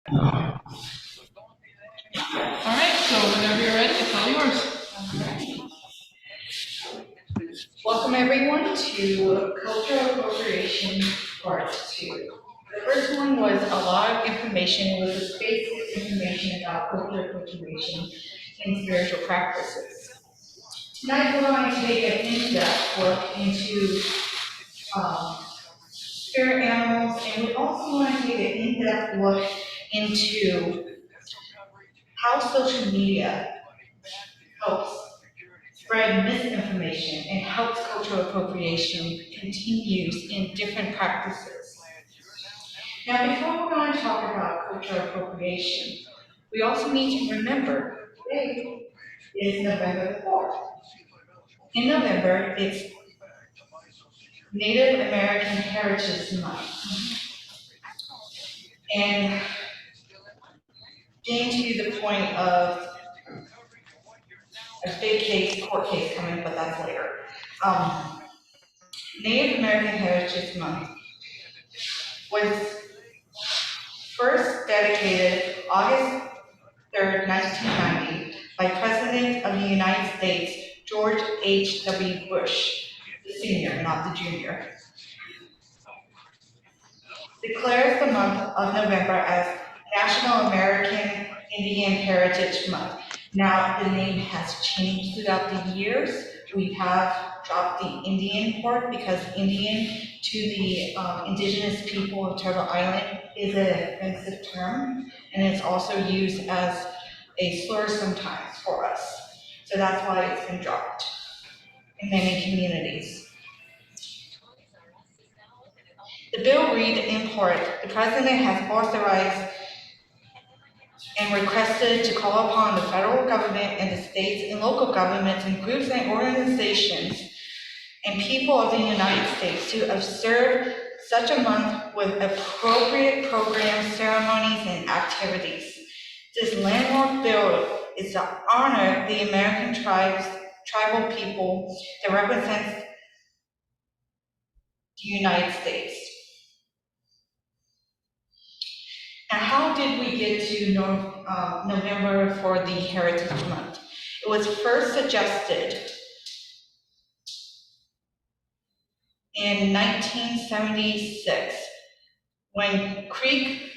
All right, so whenever you're ready, it's all yours. Welcome everyone to Cultural Appropriation Part 2. The first one was a lot of information. It was just basic information about cultural appropriation and spiritual practices. Tonight we're going to take an in-depth look into spirit animals, and we also want to take an in-depth look into how social media helps spread misinformation and helps cultural appropriation continues in different practices. Now, before we're going to talk about cultural appropriation, we also need to remember today is November the 4th. In November, it's Native American Heritage Month. And getting to the point of a big court case coming, but that's later. Native American Heritage Month was first dedicated August 3rd, 1990, by President of the United States, George H.W. Bush, the senior, not the junior, declares the month of November as National American Indian Heritage Month. Now, the name has changed throughout the years. We have dropped the Indian part because Indian to the indigenous people of Turtle Island is an offensive term, and it's also used as a slur sometimes for us. So that's why it's been dropped in many communities. The bill read in part, the President has authorized and requested to call upon the federal government and the states and local governments and groups and organizations and people of the United States to observe such a month with appropriate programs, ceremonies, and activities. This landmark bill is to honor the American tribal people that represents the United States. Now, how did we get to November for the Heritage Month? It was first suggested in 1976 when Creek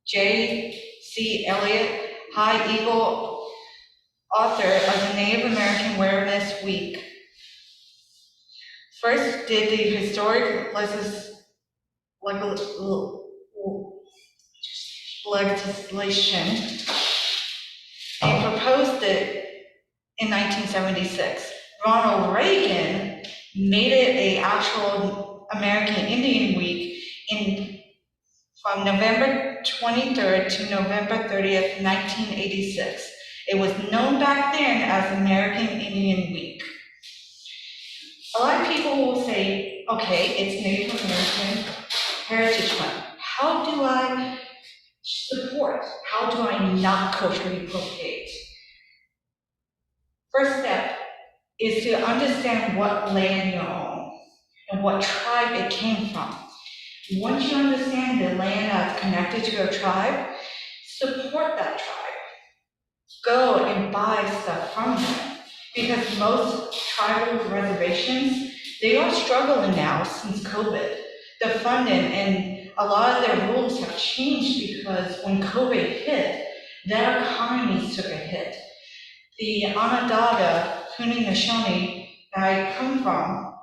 J.C. Eliot, High Eagle, author of the Native American Awareness Week, first did the historic legislation and proposed it in 1976. Ronald Reagan made it an actual American Indian Week from November 23rd to November 30th, 1986. It was known back then as American Indian Week. A lot of people will say, okay, it's Native American Heritage Month. How do I support? How do I not culturally appropriate? First step is to understand what land you own and what tribe it came from. Once you understand the land that's connected to a tribe, support that tribe. Go and buy stuff from them. Because most tribal reservations, they are struggling now since COVID. The funding and a lot of their rules have changed because when COVID hit, their economies took a hit. The Onondaga, Haudenosaunee, that I come from,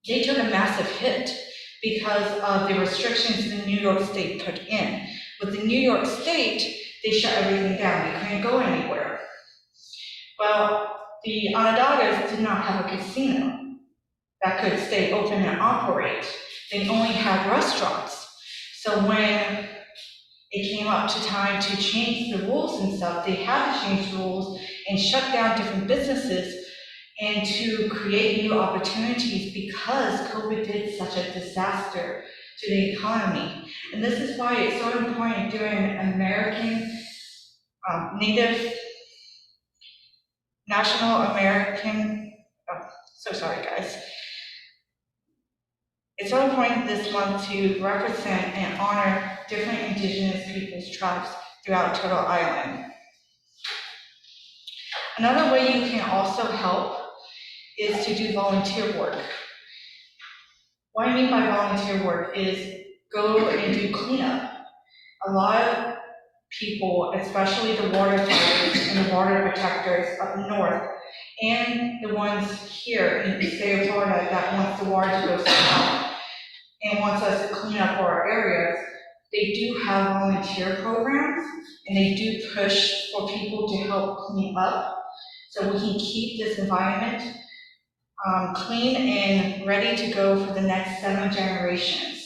they took a massive hit because of the restrictions the New York State put in. With the New York State, they shut everything down. They couldn't go anywhere. Well, the Onondagas did not have a casino that could stay open and operate. They only had restaurants. So when it came up to time to change the rules and stuff, they had to change the rules and shut down different businesses and to create new opportunities because COVID did such a disaster to the economy. And this is why it's so important during American Native National American So sorry, guys. It's our point this month to represent and honor different indigenous peoples' tribes throughout Turtle Island. Another way you can also help is to do volunteer work. What I mean by volunteer work is go and do cleanup. A lot of people, especially the water fighters and the water protectors up north, and the ones here in the state of Florida that wants the water to go south and wants us to clean up our areas, they do have volunteer programs, and they do push for people to help clean up so we can keep this environment clean and ready to go for the next 7 generations.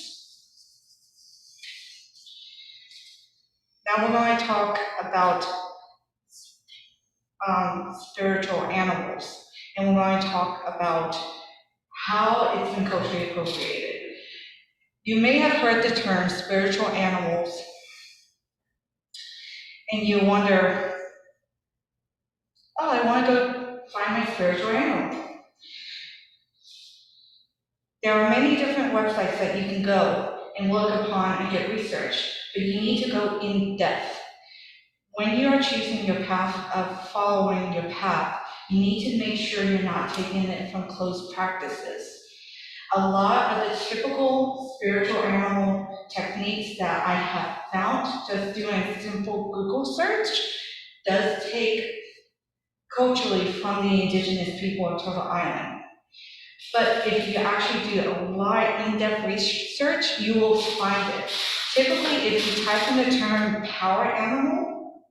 Now we're going to talk about spiritual animals, and we're going to talk about how it's been culturally appropriated. You may have heard the term spiritual animals, and you wonder, oh, I want to go find my spiritual animal. There are many different websites that you can go and look upon and get research, but you need to go in depth. When you are choosing your path of following your path, you need to make sure you're not taking it from closed practices. A lot of the typical spiritual animal techniques that I have found just doing a simple Google search does take culturally from the indigenous people of Turtle Island. But if you actually do a lot in-depth research, you will find it. Typically, if you type in the term power animal,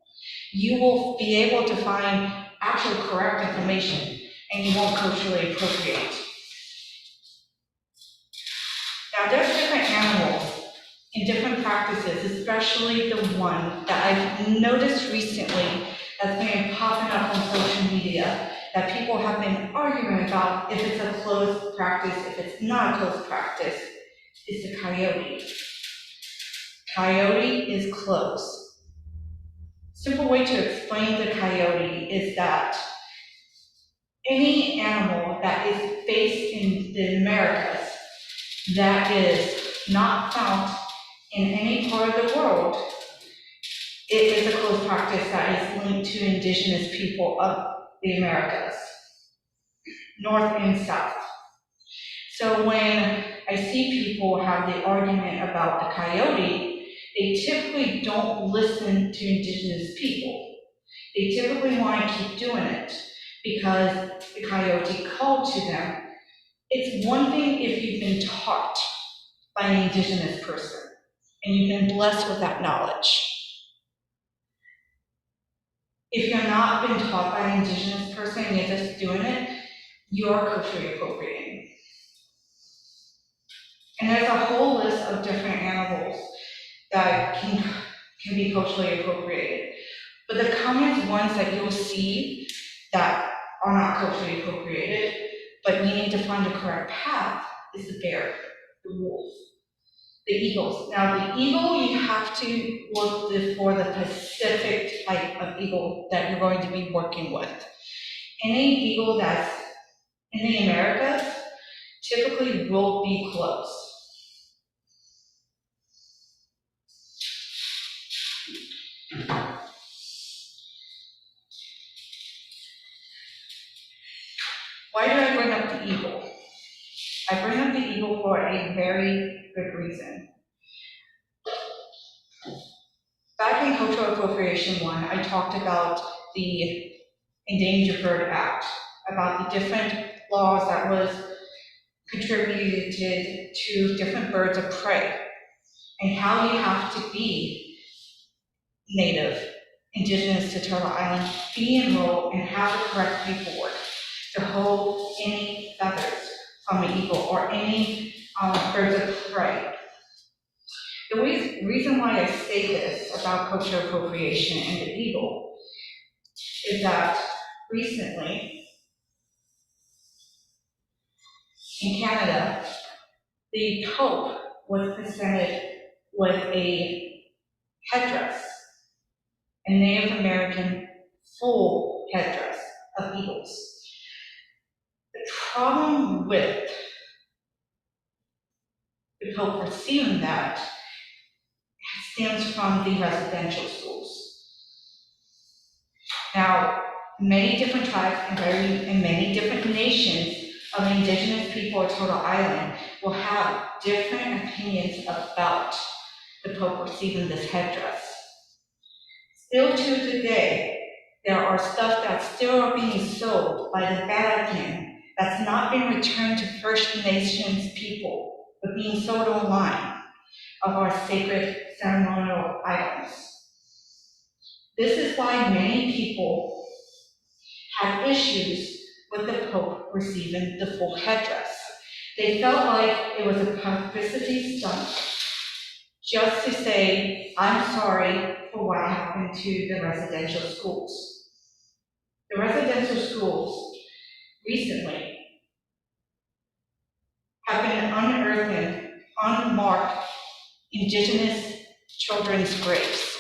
you will be able to find actual correct information, and you won't culturally appropriate. Now, there's different animals in different practices, especially the one that I've noticed recently that's been popping up on social media that people have been arguing about if it's a closed practice, if it's not a closed practice, is the coyote. Coyote is closed. Simple way to explain the coyote is that any animal that is based in the Americas that is not found in any part of the world, it is a closed practice that is linked to indigenous people of the Americas, North and South. So when I see people have the argument about the coyote, they typically don't listen to indigenous people. They typically want to keep doing it because the coyote called to them. It's one thing if you've been taught by an indigenous person and you've been blessed with that knowledge. If you're not been taught by an indigenous person and you're just doing it, you're culturally appropriating. And there's a whole list of different animals that can be culturally appropriated. But the common ones that you'll see that are not culturally appropriated, but you need to find the correct path, is the bear, the wolf, the eagles. Now the eagle, you have to look for the specific type of eagle that you're going to be working with. Any eagle that's in the Americas typically will be closed. Why do I bring up the eagle? I bring up the eagle for a very good reason. Back in Cultural Appropriation 1, I talked about the Endangered Bird Act, about the different laws that was contributed to different birds of prey, and how you have to be native, indigenous to Turtle Island, be enrolled, and have the correct paperwork to hold any feathers from an eagle or any birds of prey. The reason why I say this about cultural appropriation and the eagle is that recently in Canada, the Pope was presented with a headdress, a Native American full headdress of eagles. The problem with the Pope receiving that stems from the residential schools. Now, many different tribes and many different nations of indigenous people of Turtle Island will have different opinions about the Pope receiving this headdress. Still to today, there are stuff that's still being sold by the Vatican that's not being returned to First Nations people, but being sold online of our sacred ceremonial items. This is why many people have issues with the Pope receiving the full headdress. They felt like it was a publicity stunt just to say, I'm sorry for what happened to the residential schools. The residential schools recently have been unearthing unmarked indigenous children's graves.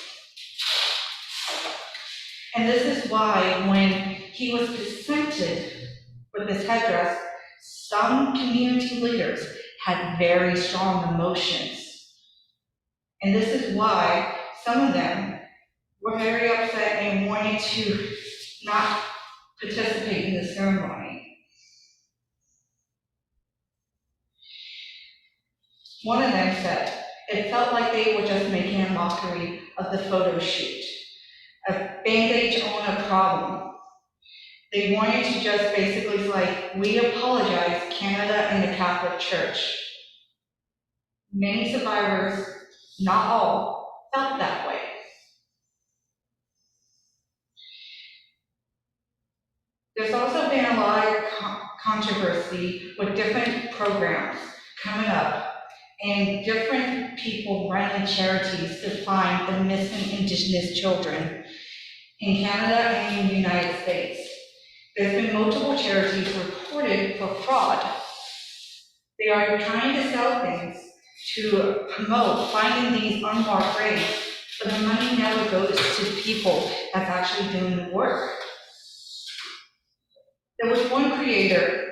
And this is why when he was presented with this headdress, some community leaders had very strong emotions. And this is why some of them were very upset and wanted to not participate in the ceremony. One of them said, it felt like they were just making a mockery of the photo shoot, a bandage on a problem. They wanted to just basically like, we apologize, Canada and the Catholic Church. Many survivors, not all, felt that way. There's also been a lot of controversy with different programs coming up and different people running charities to find the missing Indigenous children in Canada and in the United States. There's been multiple charities reported for fraud. They are trying to sell things to promote finding these unmarked graves, but the money never goes to people that's actually doing the work. There was one creator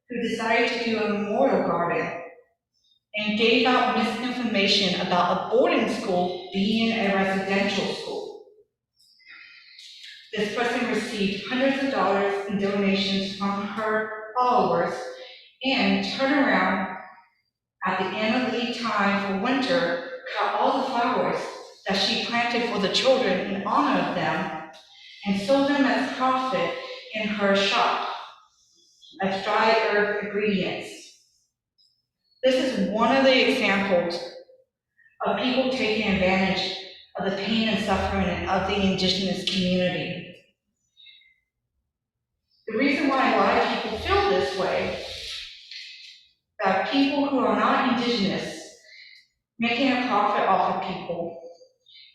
who decided to do a memorial garden and gave out misinformation about a boarding school being a residential school. This person received hundreds of dollars in donations from her followers and turned around at the end of the time for winter, cut all the flowers that she planted for the children in honor of them and sold them as profit in her shop as dry herb ingredients. This is one of the examples of people taking advantage of the pain and suffering of the Indigenous community. The reason why a lot of people feel this way, that people who are not Indigenous making a profit off of people,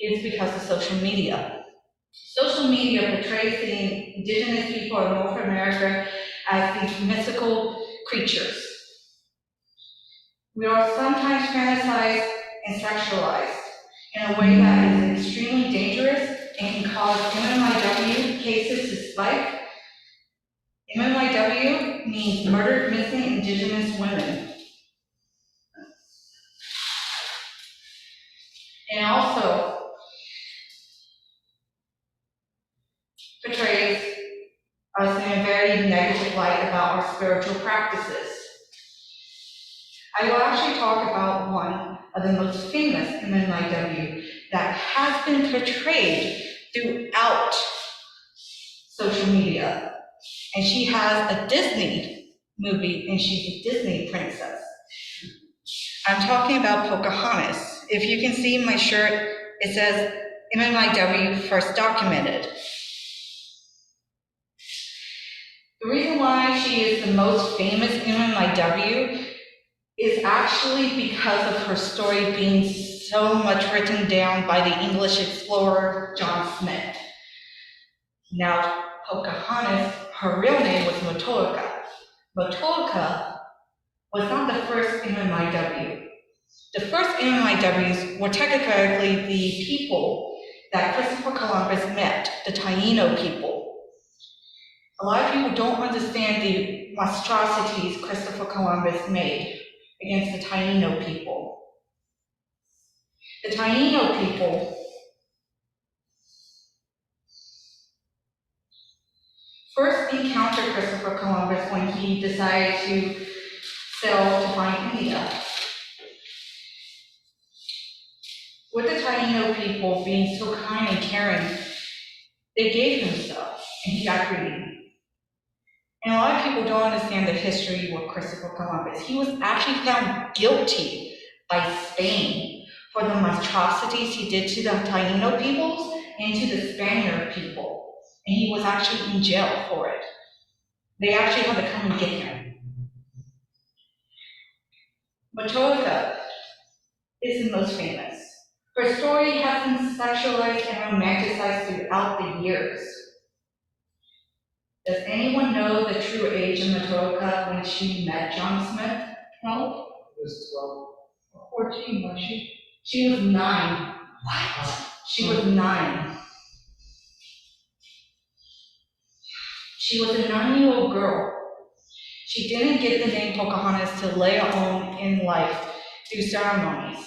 is because of social media. Social media portrays the Indigenous people of North America as these mythical creatures. We are sometimes fantasized and sexualized in a way that is extremely dangerous and can cause MMIW cases to spike. MMIW means murdered missing Indigenous women. And also portrays us in a very negative light about our spiritual practices. I will actually talk about one of the most famous MMIW that has been portrayed throughout social media. And she has a Disney movie, and she's a Disney princess. I'm talking about Pocahontas. If you can see my shirt, it says MMIW first documented. The reason why she is the most famous MMIW is actually because of her story being so much written down by the English explorer John Smith. Now, Pocahontas, her real name was Motolica. Motolica was not the first MMIW. The first MMIWs were technically the people that Christopher Columbus met, the Taino people. A lot of people don't understand the monstrosities Christopher Columbus made against the Taino people. The Taino people first encountered Christopher Columbus when he decided to sail to find India. With the Taino people being so kind and caring, they gave him stuff, and he got greedy. And a lot of people don't understand the history with Christopher Columbus. He was actually found guilty by Spain for the monstrosities he did to the Taino peoples and to the Spaniard people. And he was actually in jail for it. They actually had to come and get him. Matoaka is the most famous. Her story has been sexualized and romanticized throughout the years. Does anyone know the true age of Matoaka when she met John Smith? 12? It was 12. 14, was she? She was 9. What? She was 9. She was a 9-year-old girl. She didn't get the name Pocahontas till later on in life through ceremonies.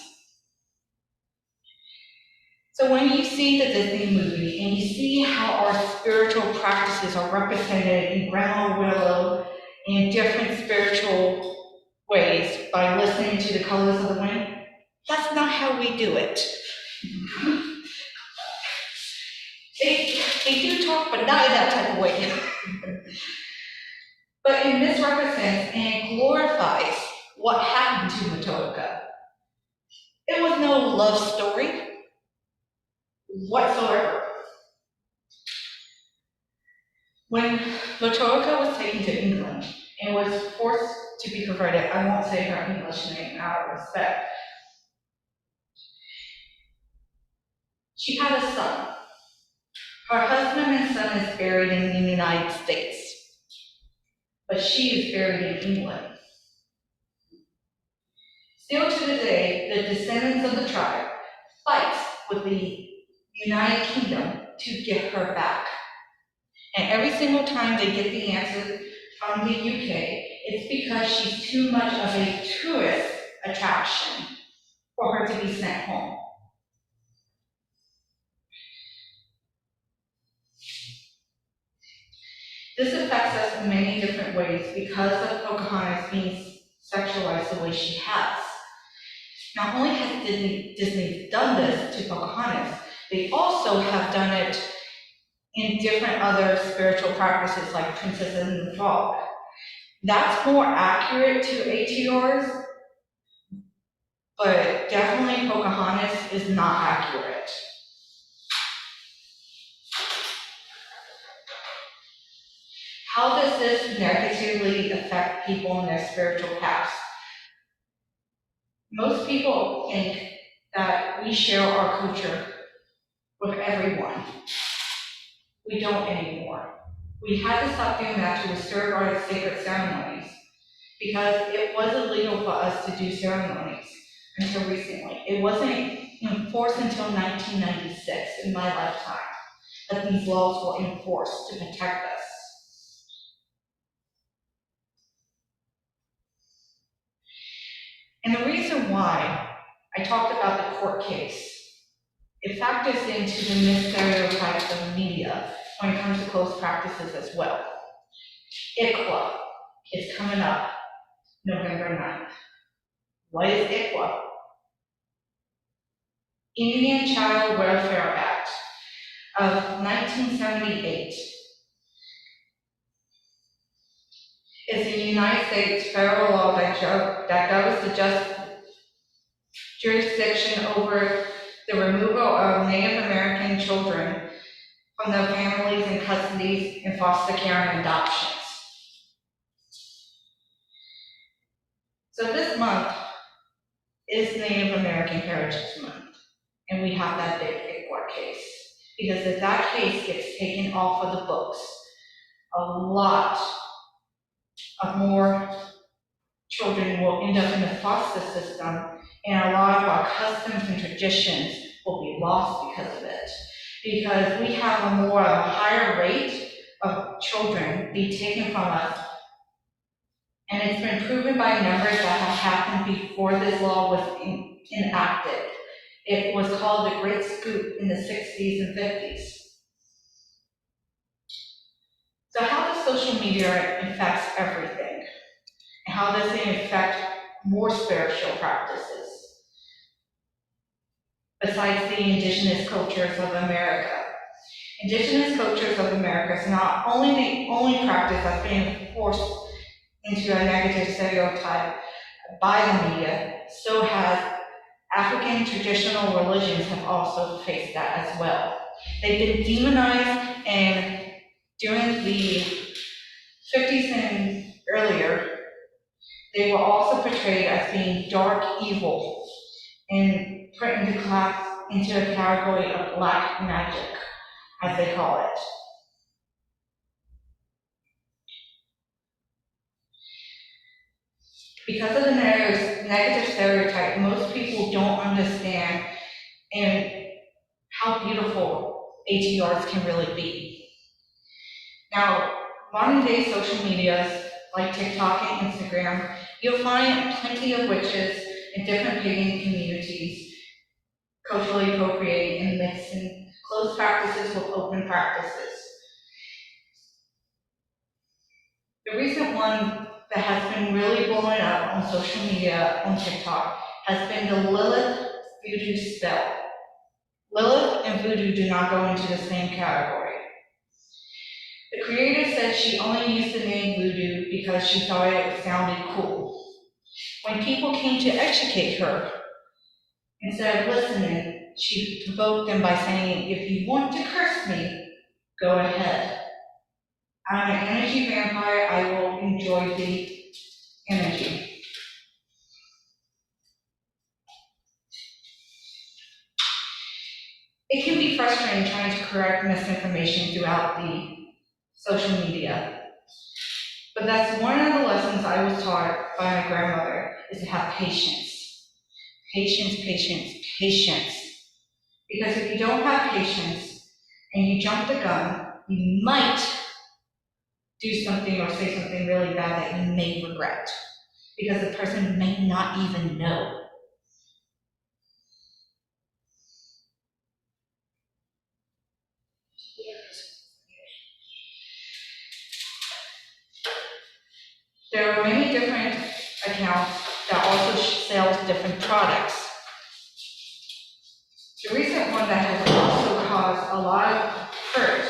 So when you see the Disney movie and you see how our spiritual practices are represented in Grandma Willow in different spiritual ways by listening to the colors of the wind, that's not how we do it. They do talk, but not in that type of way. But it misrepresents and glorifies what happened to Matoaka. It was no love story whatsoever. When Matoaka was taken to England and was forced to be converted, I won't say her English name out of respect. She had a son. Her husband and son is buried in the United States, but she is buried in England. Still to this day, the descendants of the tribe fight with the United Kingdom to get her back. And every single time they get the answer from the UK, it's because she's too much of a tourist attraction for her to be sent home. This affects us in many different ways because of Pocahontas being sexualized the way she has. Not only has Disney done this to Pocahontas, they also have done it in different other spiritual practices like Princess and the Frog. That's more accurate to ATRs, but definitely Pocahontas is not accurate. How does this negatively affect people in their spiritual paths? Most people think that we share our culture with everyone. We don't anymore. We had to stop doing that to restore our sacred ceremonies because it was illegal for us to do ceremonies until recently. It wasn't enforced until 1996 in my lifetime that these laws were enforced to protect us. And the reason why I talked about the court case, it factors into the misstereotypes of the media when it comes to close practices as well. ICWA is coming up November 9th. What is ICWA? Indian Child Welfare Act of 1978. It's a United States federal law that governs the jurisdiction over the removal of Native American children from their families and custodies in foster care and adoptions. So this month is Native American Heritage Month, and we have that big ICWA case. Because if that case gets taken off of the books, a lot of more children will end up in the foster system, and a lot of our customs and traditions will be lost because of it. Because we have a higher rate of children be taken from us. And it's been proven by numbers that have happened before this law was enacted. It was called the Great Scoop in the 60s and 50s. So how does social media affect everything? And how does it affect more spiritual practices besides the indigenous cultures of America? Indigenous cultures of America is not only the only practice that's being forced into a negative stereotype by the media, so has African traditional religions have also faced that as well. They've been demonized, and during the 50s and earlier, they were also portrayed as being dark evil and put into a category of black magic, as they call it. Because of the negative stereotype, most people don't understand and how beautiful ATRs can really be. Now, modern day social medias like TikTok and Instagram, you'll find plenty of witches in different pagan communities culturally appropriating and mixing closed practices with open practices. The recent one that has been really blowing up on social media, on TikTok, has been the Lilith voodoo spell. Lilith and voodoo do not go into the same category. The creator said she only used the name voodoo because she thought it sounded cool. When people came to educate her, instead of listening, she provoked them by saying, "If you want to curse me, go ahead. I'm an energy vampire, I will enjoy the energy." It can be frustrating trying to correct misinformation throughout the social media. But that's one of the lessons I was taught by my grandmother, is to have patience. Patience, patience, patience. Because if you don't have patience and you jump the gun, you might do something or say something really bad that you may regret. Because the person may not even know. There are many different accounts that also sell different products. The recent one that has also caused a lot of hurt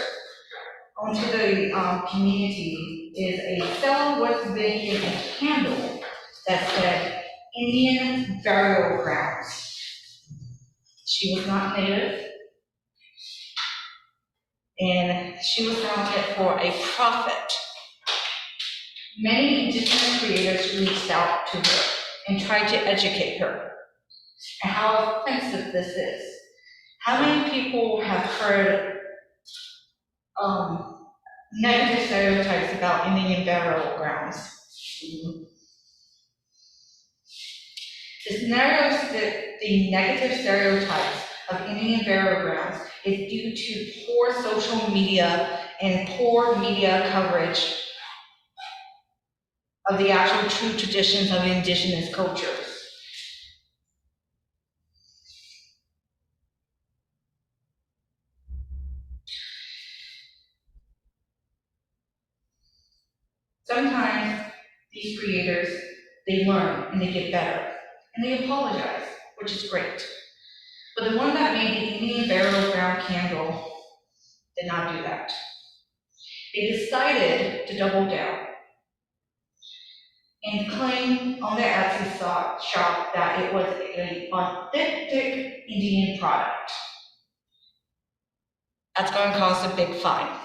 onto the community is a seller was making a candle that said Indian burial grounds. She was not native, and she was selling it for a profit. Many indigenous creators reached out to her and tried to educate her and how offensive this is. How many people have heard negative stereotypes about Indian burial grounds? The negative stereotypes of Indian burial grounds is due to poor social media and poor media coverage of the actual true traditions of indigenous cultures. Sometimes these creators, they learn and they get better and they apologize, which is great. But the one that made the Indian burial ground candle did not do that. They decided to double down and claim on their Etsy shop that it was an authentic Indian product. That's going to cost a big fine.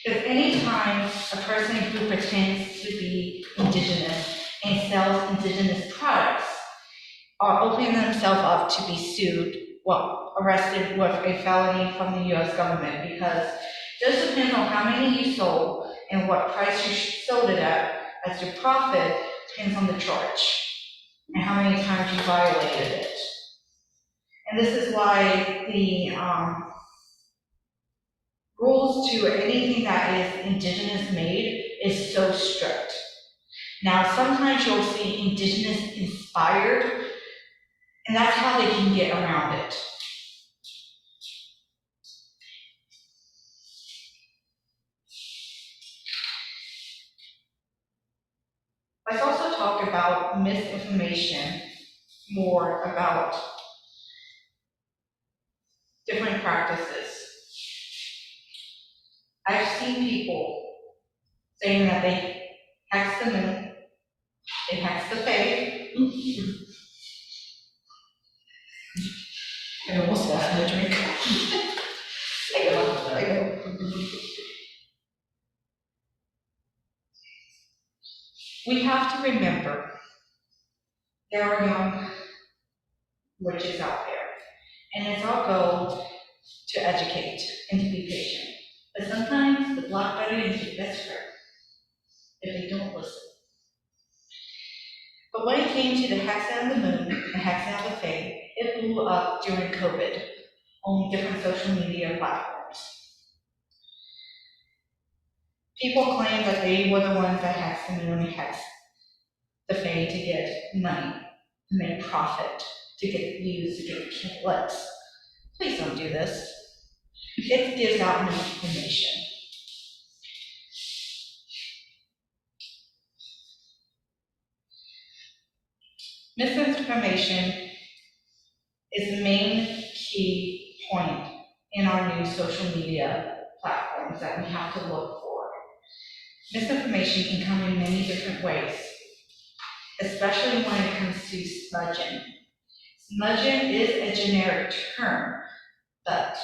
Because anytime a person who pretends to be indigenous and sells indigenous products are opening themselves up to be sued, arrested with a felony from the US government, because it just depends on how many you sold and what price you sold it at as your profit depends on the charge and how many times you violated it. And this is why rules to anything that is indigenous made is so strict. Now, sometimes you'll see indigenous inspired, and that's how they can get around it. Let's also talk about misinformation, more about different practices. I've seen people saying that they hex the moon, they hex the fae. I almost lost my drink. I know. We have to remember there are young witches out there, and it's our goal to educate and to be patient. But sometimes the Black Betty is your best friend if they don't listen. But when it came to the hexing of the moon and hexing of the fae, it blew up during COVID on different social media platforms. People claim that they were the ones that hexed the moon and hexed the fae to get money, to make profit, to get views, to get clicks. Please don't do this. It gives out misinformation. Misinformation is the main key point in our new social media platforms that we have to look for. Misinformation can come in many different ways, especially when it comes to smudging. Smudging is a generic term, but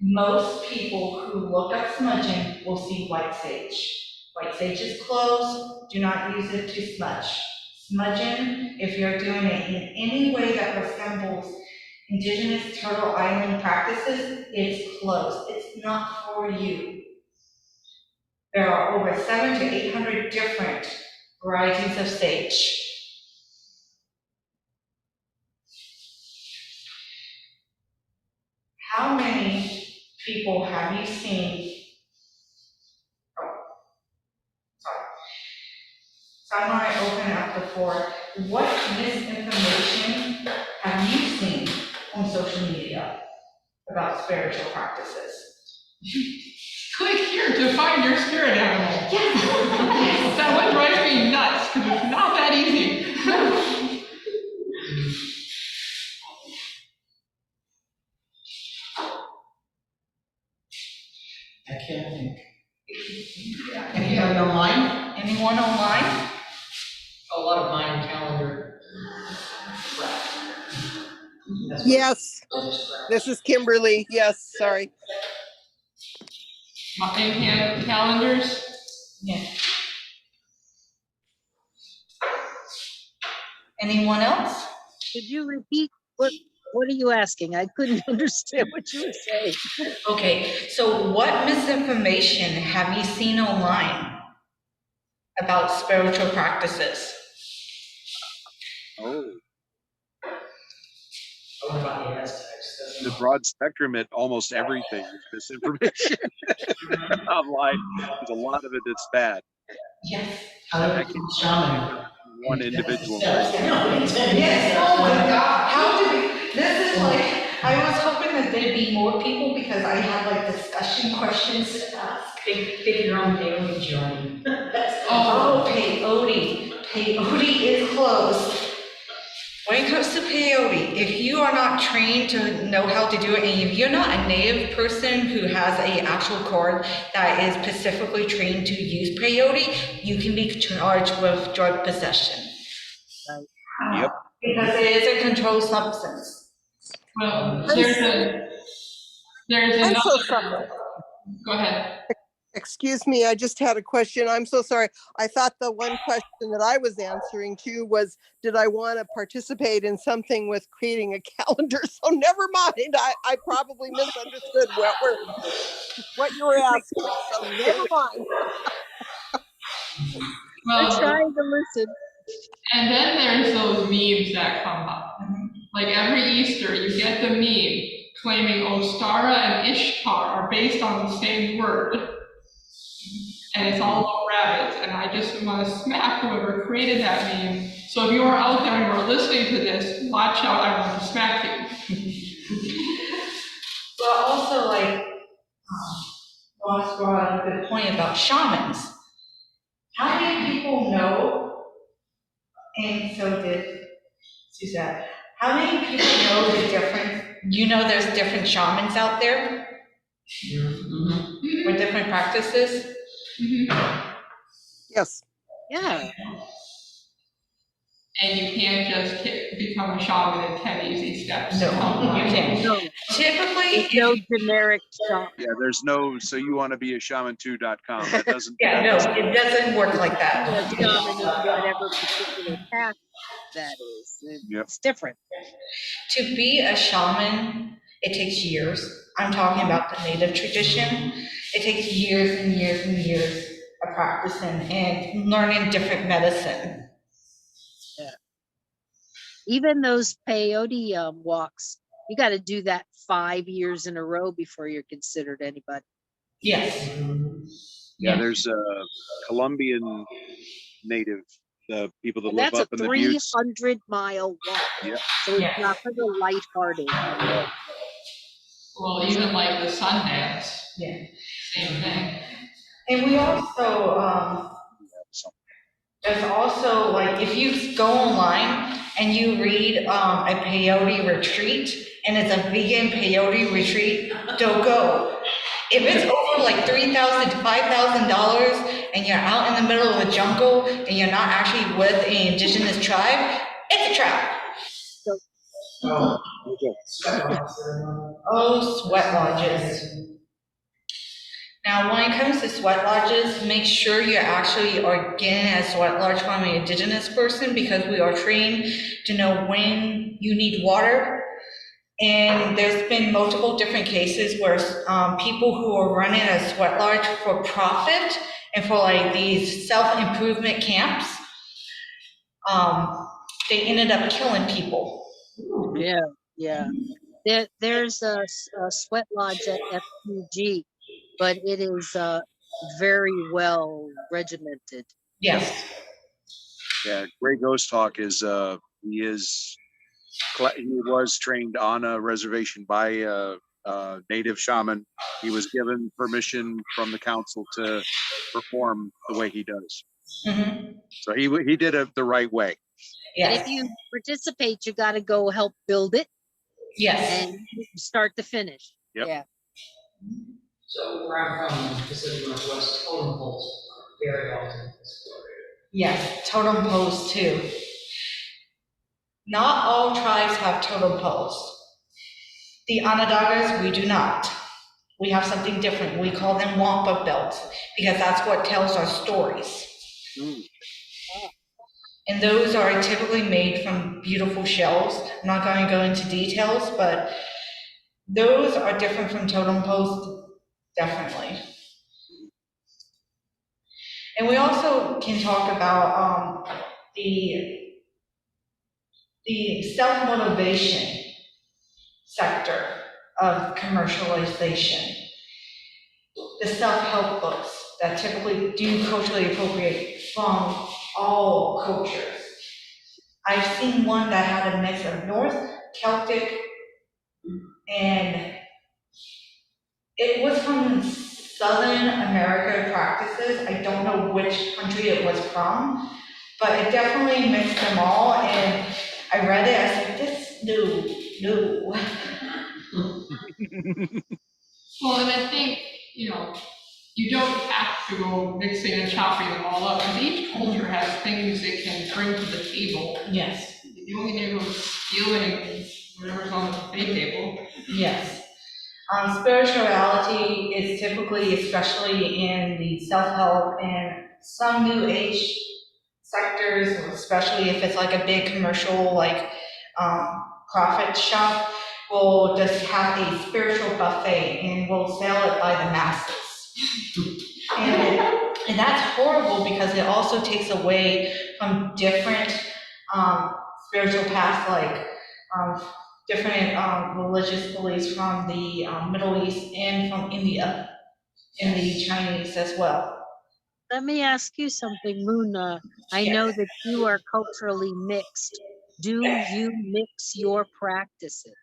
most people who look up smudging will see white sage. White sage is closed, do not use it to smudge. Smudging, if you're doing it in any way that resembles indigenous Turtle Island practices, it's closed. It's not for you. There are over 700 to 800 different varieties of sage. How many people have you seen? So I'm going to open up the floor. What misinformation have you seen on social media about spiritual practices? Click here to find your spirit animal. Yes. That one drives me nuts because it's not that easy. I can't think. Anybody online? Anyone online? A lot of Mayan calendar. That's what Yes, I just grabbed. this is Kimberly. Yes, sorry. Mayan calendars. Yes. Anyone else? Could you repeat what are you asking? I couldn't understand what you were saying. Okay, so what misinformation have you seen online about spiritual practices? Oh, I wonder about the Aztecs. the broad spectrum at almost everything is misinformation online. There's a lot of it that's bad. Yes. How I do can't shaman? one individual Steps. person. Yes, oh my God, how do we, this is like, I was hoping that there'd be more people because I have like discussion questions to ask. Pick your own daily journey. Oh, peyote. Peyote is closed. When it comes to peyote, if you are not trained to know how to do it, and if you're not a native person who has a actual card that is specifically trained to use peyote, you can be charged with drug possession. Yep. Because it is a controlled substance. Well, I'm there's I'm so another. sorry. Go ahead. Excuse me, I just had a question. I'm so sorry. I thought the one question that I was answering to was, did I want to participate in something with creating a calendar? So never mind. I probably misunderstood what you were asking. So never mind. We're Well, trying to listen. and then there's those memes that come up. Like every Easter, you get the meme. claiming Ostara and Ishtar are based on the same word. And it's all about rabbits, and I just want to smack whoever created that meme. So if you are out there and you're listening to this, watch out, I want to smack you. But also, like, Ross brought up a good point about shamans. How many people know, and so did Suzette, how many people know the difference? You know there's different shamans out there Mhm. with different practices? Yes. Yeah, And you can't just become a shaman in 10 easy steps. No, you can't. no, Typically, there's no generic shop. Yeah, there's no, so you want to be a shaman2.com. That doesn't. yeah, that no, doesn't- it doesn't work like that. A shaman in whatever particular path that is. Yep. It's different. To be a shaman, it takes years. I'm talking about the native tradition. It takes years and years and years of practicing and learning different medicine. Even those peyote walks, you got to do that 5 years in a row before you're considered anybody. Yes. Yeah, there's a Colombian native, the people that And live that's a up in the buttes. 300-mile walk. Yeah. So it's Yeah. not for the lighthearted. Well, even like the sun dance, Yeah. same thing. And we also, there's also, like, if you go online and you read a peyote retreat, and it's a vegan peyote retreat, don't go. If it's over like $3,000 to $5,000 and you're out in the middle of the jungle and you're not actually with an indigenous tribe, it's a trap. Oh, Oh, sweat lodges. Now, when it comes to sweat lodges, make sure you actually are getting a sweat lodge from an indigenous person, because we are trained to know when you need water. And there's been multiple different cases where people who are running a sweat lodge for profit and for like these self-improvement camps, they ended up killing people. Yeah, yeah. There's a sweat lodge at FPG, but it is very well regimented. Yes. Yeah, Gray Ghost Hawk is, he was trained on a reservation by a native shaman. He was given permission from the council to perform the way he does. Mhm. So he did it the right way. And Yes. if you participate, you got to go help build it Yes. and start to finish. Yep. Yeah. So where I'm from, Pacific Northwest, totem poles are very often exploited. Yes, totem poles too. Not all tribes have totem poles. The Onondagas, we do not. We have something different. We call them wampa belts, because that's what tells our stories. And those are typically made from beautiful shells. I'm not going to go into details, but those are different from totem poles, definitely. And we also can talk about the self-motivation sector of commercialization. The self-help books that typically do culturally appropriate from all cultures. I've seen one that had a mix of North Celtic, and it was from Southern America practices. I don't know which country it was from, but it definitely mixed them all, and I read it, I said, this, no. Well, and I think, you don't have to go mixing and chopping them all up, because each culture has things it can bring to the table. Yes, You only need to go stealing whatever's on the buffet table. yes. Spirituality is typically, especially in the self-help and some new age sectors, especially if it's like a big commercial, like profit shop, will just have a spiritual buffet and will sell it by the masses. And that's horrible, because it also takes away from different spiritual paths, like different religious beliefs from the Middle East and from India, and the Chinese as well. Let me ask you something, Moon. I know Yes. that you are culturally mixed. Do you mix your practices?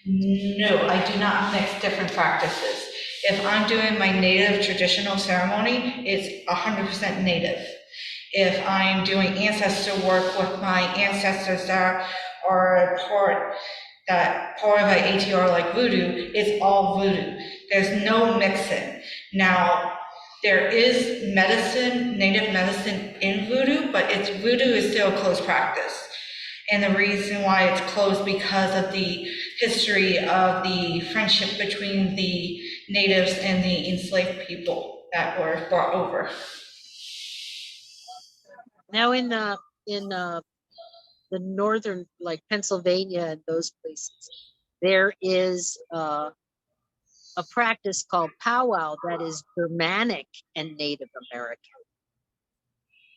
No, I do not mix different practices. If I'm doing my native traditional ceremony, it's 100% native. If I'm doing ancestor work with my ancestors that are part of my ATR like voodoo, it's all voodoo. There's no mixing. Now, there is medicine, native medicine in voodoo, but voodoo is still a closed practice. And the reason why it's closed because of the history of the friendship between the natives and the enslaved people that were brought over. Now in the northern, like Pennsylvania and those places, there is a practice called powwow that is Germanic and Native American.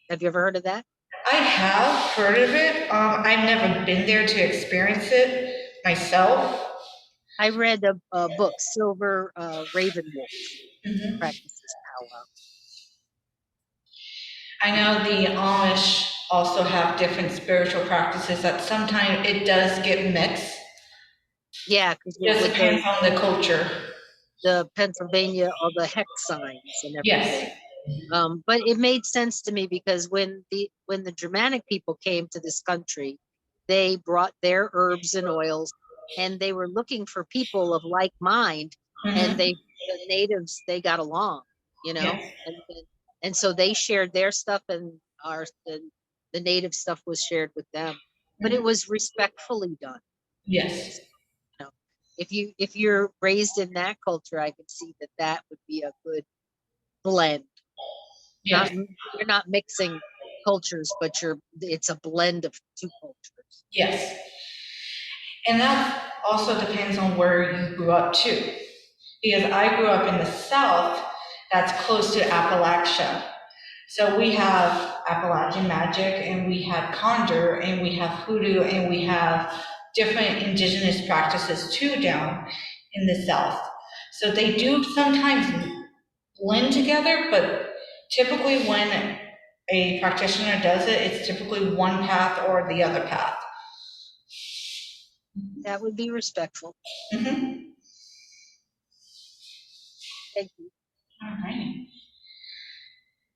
Have you ever heard of that? I have heard of it. I've never been there to experience it myself. I read a book, Silver Raven Wolf, Mhm. practices powwow. I know the Amish also have different spiritual practices that sometimes it does get mixed. Yeah, because Just with depends on the culture. the Pennsylvania, all the hex signs and everything. Yes. But it made sense to me because when the Germanic people came to this country, they brought their herbs and oils, and they were looking for people of like mind, and Mhm. the natives, they got along, you know, Yes. and so they shared their stuff, and the native stuff was shared with them, but it was respectfully done. Yes. You know, if you're raised in that culture, I could see that would be a good blend. Yes. You're not mixing cultures, but it's a blend of two cultures. Yes. And that also depends on where you grew up too. Because I grew up in the South, that's close to Appalachia. So we have Appalachian magic, and we have conjure, and we have hoodoo, and we have different indigenous practices too down in the South. So they do sometimes blend together, but typically when a practitioner does it, it's typically one path or the other path. That would be respectful. Mhm. Thank you. All right.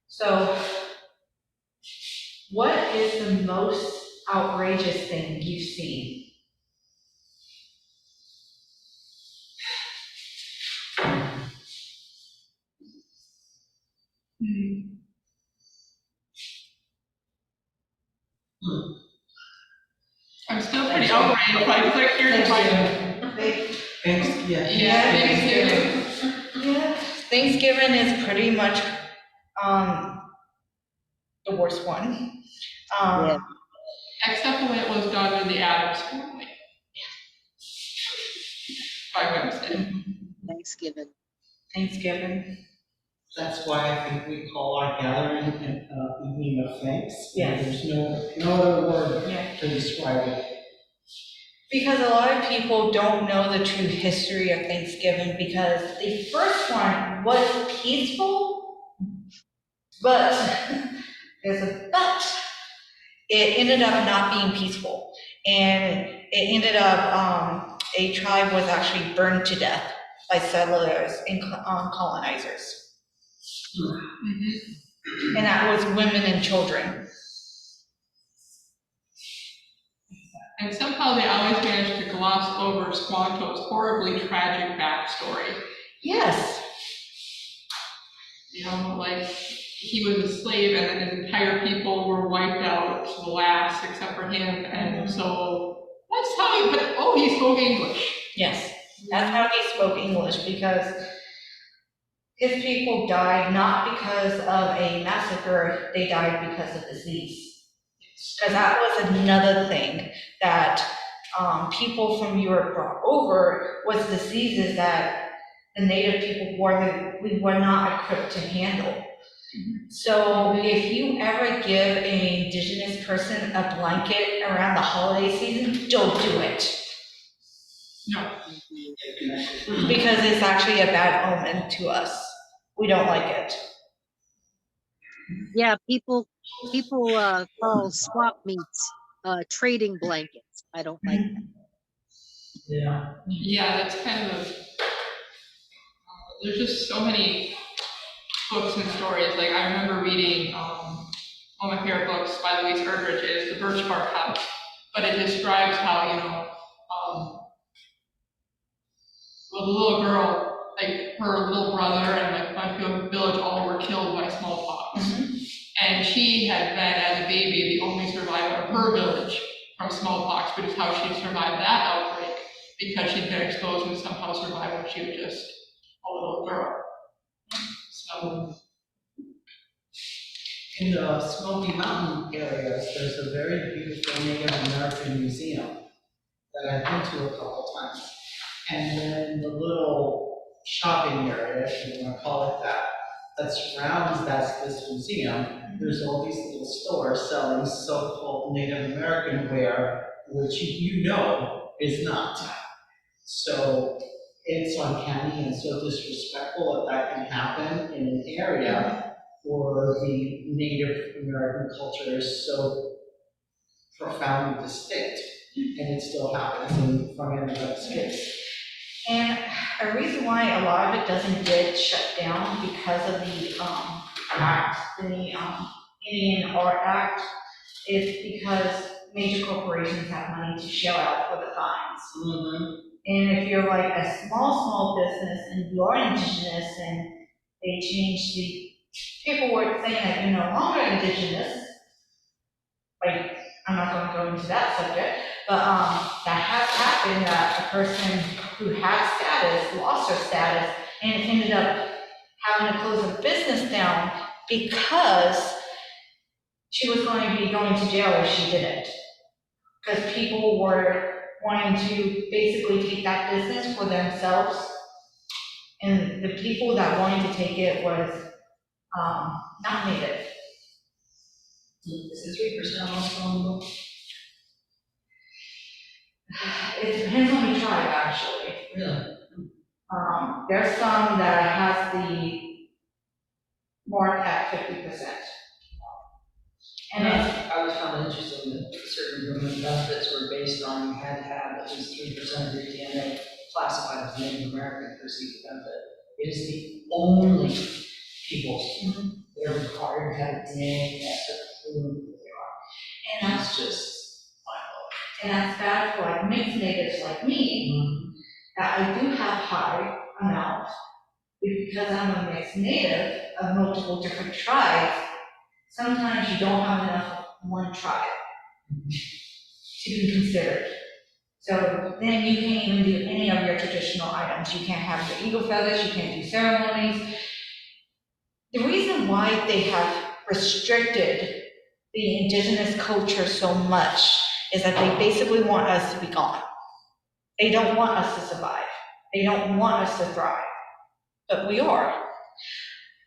So, what is the most outrageous thing you've seen? I'm still pretty outraged by the here Thanks, yeah. Yeah, Thanksgiving. Yeah, Thanksgiving is pretty much the worst one. Yeah. Except the way it was done in the Adams family. By Wednesday. Thanksgiving. Thanksgiving. That's why I think we call our gathering an evening of thanks. Yes. There's no other word Yeah. to describe it. Because a lot of people don't know the true history of Thanksgiving, because the first one was peaceful, but there's a but. It ended up not being peaceful, and it ended up a tribe was actually burned to death by settlers and colonizers, and that was women and children. And somehow they always managed to gloss over Squanto's horribly tragic backstory. Yes. You know, like, he was a slave and then his entire people were wiped out to the last except for him. And so that's how he spoke English. Yes, that's how he spoke English, because his people died not because of a massacre, they died because of disease. Because that was another thing that people from Europe brought over, was diseases that the native people we were not equipped to handle. So if you ever give an indigenous person a blanket around the holiday season, don't do it. No, because it's actually a bad omen to us. We don't like it. Yeah, people call swap meets trading blankets. I don't like that. Yeah. yeah, that's kind of, there's just so many books and stories. Like I remember reading, one of my favorite books by Louise Erdrich is The Birch Bark House, but it describes how, well, the little girl, like her little brother and like a bunch of the village all were killed by smallpox. And she had been, as a baby, the only survivor of her village from smallpox, which is how she survived that outbreak, because she'd been exposed and somehow survived when she was just a little girl. So, In the Smoky Mountain areas, there's a very beautiful Native American museum that I've been to a couple times. And then the little shopping area, if you want to call it that, that surrounds this museum, there's all these little stores selling so-called Native American wear, which you know is not. So it's uncanny and so disrespectful that that can happen in an area where the Native American culture is so profoundly distinct, and it still happens in front of everybody's face. And a reason why a lot of it doesn't get shut down because of the act, the Indian Art Act, is because major corporations have money to shell out for the fines. And if you're like a small business and you're indigenous and they change the paperwork saying that you're no longer indigenous, like, I'm not gonna go into that subject, but that has happened, that a person who had status lost her status and ended up having to close her business down because she was going to be going to jail if she didn't. Because people were wanting to basically take that business for themselves. And the people that wanted to take it was not native. Is it 3% also on the book? It depends on the tribe, actually. Really? There's some that has the mark at 50%. And it's, I always found it interesting that certain government benefits were based on you had to have at least 3% of your DNA classified as Native American to receive the benefit. It is the only people that are required to have a DNA test to prove who they and are. that's, It's just and that's bad for like mixed natives like me, that I do have high amount, because I'm a mixed native of multiple different tribes. Sometimes you don't have enough of one tribe to be considered. So then you can't even do any of your traditional items. You can't have your eagle feathers, you can't do ceremonies. The reason why they have restricted the indigenous culture so much is that they basically want us to be gone. They don't want us to survive. They don't want us to thrive. But we are.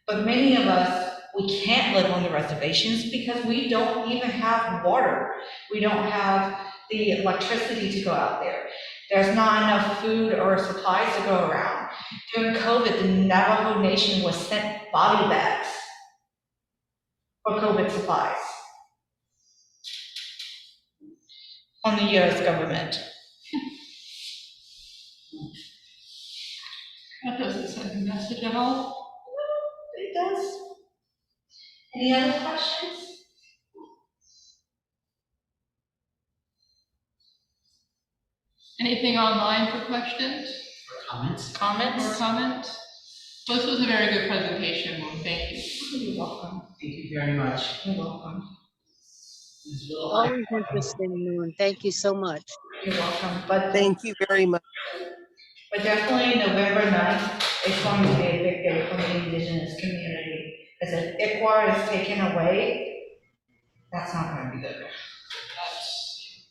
But many of us, we can't live on the reservations because we don't even have water. We don't have the electricity to go out there. There's not enough food or supplies to go around. During COVID, the Navajo Nation was sent body bags for COVID supplies from the US government. that doesn't send a message at all. It does. Any other questions? Anything online for questions Comments? or Comments? comments? Well, this was a very good presentation, Moon, thank you. You're welcome. Thank you very much. You're welcome. Ms. Will, Always interesting, Moon. Thank you so much. You're welcome. But Thank you very much. definitely November 9th is going to be a big day for the indigenous community. As if ICWA is taken away, that's not going to be good. That's,